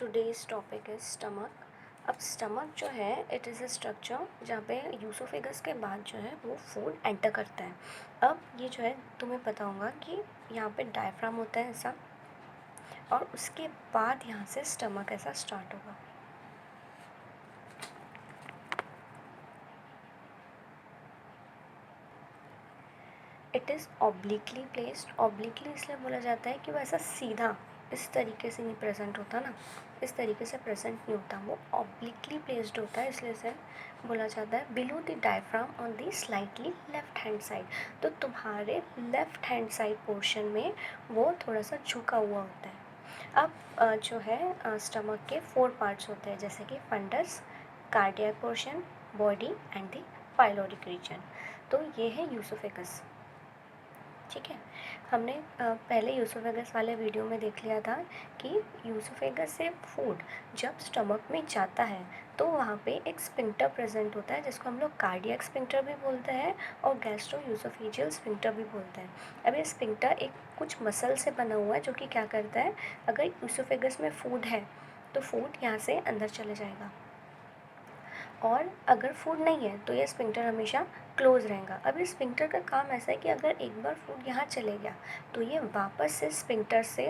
Today's topic is stomach. अब stomach जो है इट इज़ अ स्ट्रक्चर जहाँ पे यूसोफेगस के बाद जो है वो फूड एंटर करता है। अब ये जो है तुम्हें पता होगा कि यहाँ पे डायफ्राम होता है ऐसा, और उसके बाद यहाँ से स्टमक ऐसा स्टार्ट होगा। It is obliquely placed. Obliquely इसलिए बोला जाता है कि वो ऐसा सीधा इस तरीके से नहीं प्रेजेंट होता ना, इस तरीके से प्रेजेंट नहीं होता, वो ऑब्लिकली प्लेस्ड होता है, इसलिए इसे बोला जाता है below the diaphragm on the slightly left hand side. तो तुम्हारे लेफ्ट हैंड साइड पोर्शन में वो थोड़ा सा झुका हुआ होता है। अब जो है स्टमक के 4 पार्ट्स होते हैं, जैसे कि fundus, cardiac portion, body and the pyloric region. तो ये है यूसोफेगस। ठीक है, हमने पहले यूसोफेगस वाले वीडियो में देख लिया था कि यूसोफेगस से फूड जब स्टमक में जाता है तो वहाँ पे एक स्फिंक्टर प्रेजेंट होता है, जिसको हम लोग कार्डियक स्फिंक्टर भी बोलते हैं और गैस्ट्रो यूसोफेजियल स्फिंक्टर भी बोलते हैं। अब ये स्फिंक्टर एक कुछ मसल से बना हुआ है जो कि क्या करता है, अगर यूसोफेगस में फूड है तो फूड यहाँ से अंदर चले जाएगा, और अगर फूड नहीं है तो ये स्फिंक्टर हमेशा क्लोज रहेगा। अब इस स्फिंक्टर का काम ऐसा है कि अगर एक बार फूड यहाँ चले गया तो ये वापस से स्फिंक्टर से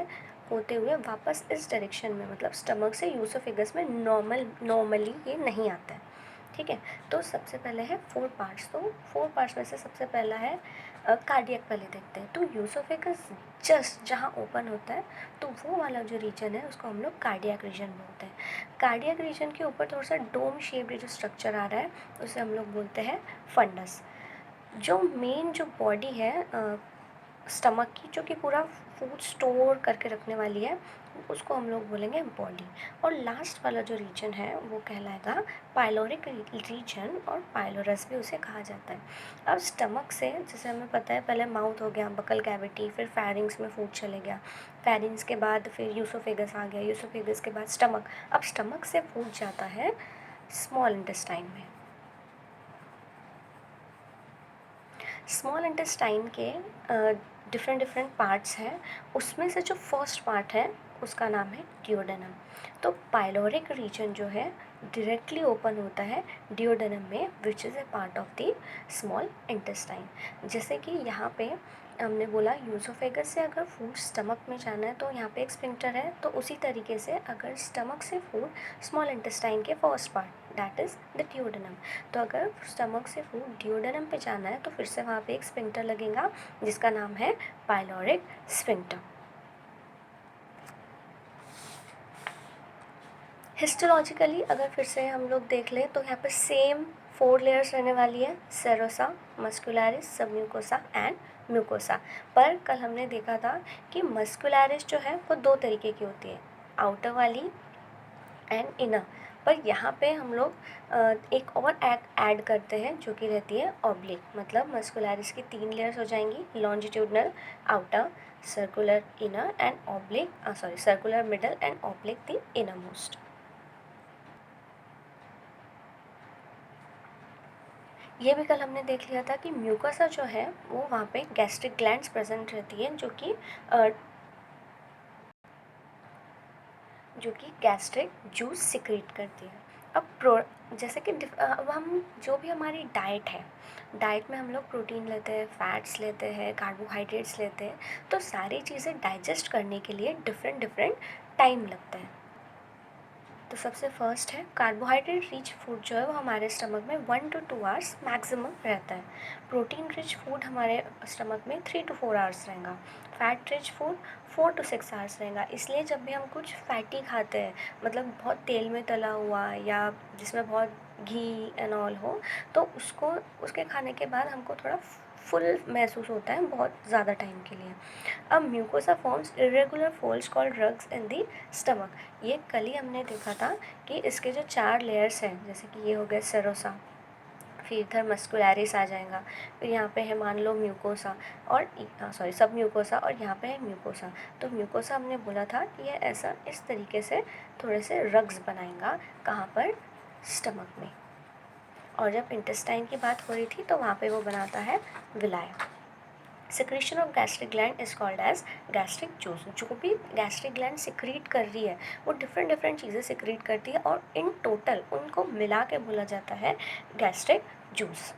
होते हुए वापस इस डायरेक्शन में, मतलब स्टमक से यूसोफेगस में नॉर्मली ये नहीं आता है। ठीक है, तो सबसे पहले है 4 पार्ट्स। तो 4 पार्ट्स में से सबसे पहला है कार्डियक। पहले देखते हैं, तो यूसोफेगस जस्ट जहाँ ओपन होता है तो वो वाला जो रीजन है उसको हम लोग कार्डियक रीजन बोलते हैं। कार्डियक रीजन के ऊपर थोड़ा सा डोम शेप्ड जो स्ट्रक्चर आ रहा है उसे हम लोग बोलते हैं फंडस। जो मेन जो बॉडी है स्टमक की, जो कि पूरा फूड स्टोर करके रखने वाली है, उसको हम लोग बोलेंगे बॉडी। और लास्ट वाला जो रीजन है वो कहलाएगा पाइलोरिक रीजन, और पाइलोरस भी उसे कहा जाता है। अब स्टमक से जैसे हमें पता है पहले माउथ हो गया, बकल कैविटी, फिर फेरिंग्स में फूड चले गया, फेरिंग्स के बाद फिर यूसोफेगस आ गया, यूसोफेगस के बाद स्टमक। अब स्टमक से फूड जाता है स्मॉल इंटेस्टाइन में। स्मॉल इंटेस्टाइन के डिफरेंट डिफरेंट पार्ट्स हैं, उसमें से जो फर्स्ट पार्ट है उसका नाम है डिओडेनम। तो पाइलोरिक रीजन जो है डायरेक्टली ओपन होता है डिओडेनम में, which is a part of the small intestine. जैसे कि यहाँ पे हमने बोला यूसोफेगस से अगर फूड स्टमक में जाना है तो यहाँ पे एक स्फिंक्टर है, तो उसी तरीके से अगर स्टमक से फूड स्मॉल इंटेस्टाइन के first part that is the duodenum, तो अगर स्टमक से फूड डिओडेनम पे जाना है तो फिर से वहाँ पे एक स्फिंक्टर लगेगा जिसका नाम है पाइलोरिक स्फिंक्टर। हिस्टोलॉजिकली अगर फिर से हम लोग देख लें तो यहाँ पर सेम 4 लेयर्स रहने वाली है, serosa, muscularis, submucosa and mucosa. पर कल हमने देखा था कि मस्कुलरिस जो है वो 2 तरीके की होती है, आउटर वाली एंड इनर। पर यहाँ पे हम लोग एक और ऐड करते हैं जो कि रहती है ऑब्लिक, मतलब मस्कुलरिस की 3 लेयर्स हो जाएंगी, longitudinal, outer, circular inner and oblique, circular middle and oblique the inner most. ये भी कल हमने देख लिया था कि म्यूकोसा जो है वो वहाँ पे गैस्ट्रिक ग्लैंड्स प्रेजेंट रहती है जो कि गैस्ट्रिक जूस सिक्रीट करती है। अब जैसे कि अब हम जो भी हमारी डाइट है, डाइट में हम लोग प्रोटीन लेते हैं, फैट्स लेते हैं, कार्बोहाइड्रेट्स लेते हैं, तो सारी चीज़ें डाइजेस्ट करने के लिए डिफरेंट डिफरेंट टाइम लगता है। तो सबसे फर्स्ट है कार्बोहाइड्रेट रिच फूड जो है वो हमारे स्टमक में 1 to 2 आवर्स मैक्सिमम रहता है। प्रोटीन रिच फूड हमारे स्टमक में 3 to 4 आवर्स रहेगा। Fat rich food 4 to 6 hours रहेगा। इसलिए जब भी हम कुछ फैटी खाते हैं, मतलब बहुत तेल में तला हुआ या जिसमें बहुत घी एंड ऑल हो, तो उसको उसके खाने के बाद हमको थोड़ा फुल महसूस होता है बहुत ज़्यादा टाइम के लिए। अब mucosa forms irregular folds called rugs in the stomach. ये कल ही हमने देखा था कि इसके जो 4 लेयर्स हैं, जैसे कि ये हो गया सेरोसा, फिर इधर मस्कुलरिस आ जाएगा, फिर यहाँ पे है मान लो म्यूकोसा और सब म्यूकोसा, और यहाँ पे है म्यूकोसा। तो म्यूकोसा हमने बोला था कि ये ऐसा इस तरीके से थोड़े से रग्स बनाएगा, कहाँ पर, स्टमक में। और जब इंटेस्टाइन की बात हो रही थी तो वहाँ पे वो बनाता है villi. Secretion of gastric gland is called as gastric juice. जो भी गैस्ट्रिक ग्लैंड सिक्रीट कर रही है वो डिफरेंट डिफरेंट चीज़ें सिक्रीट करती है और इन टोटल उनको मिला के बोला जाता है गैस्ट्रिक जूस।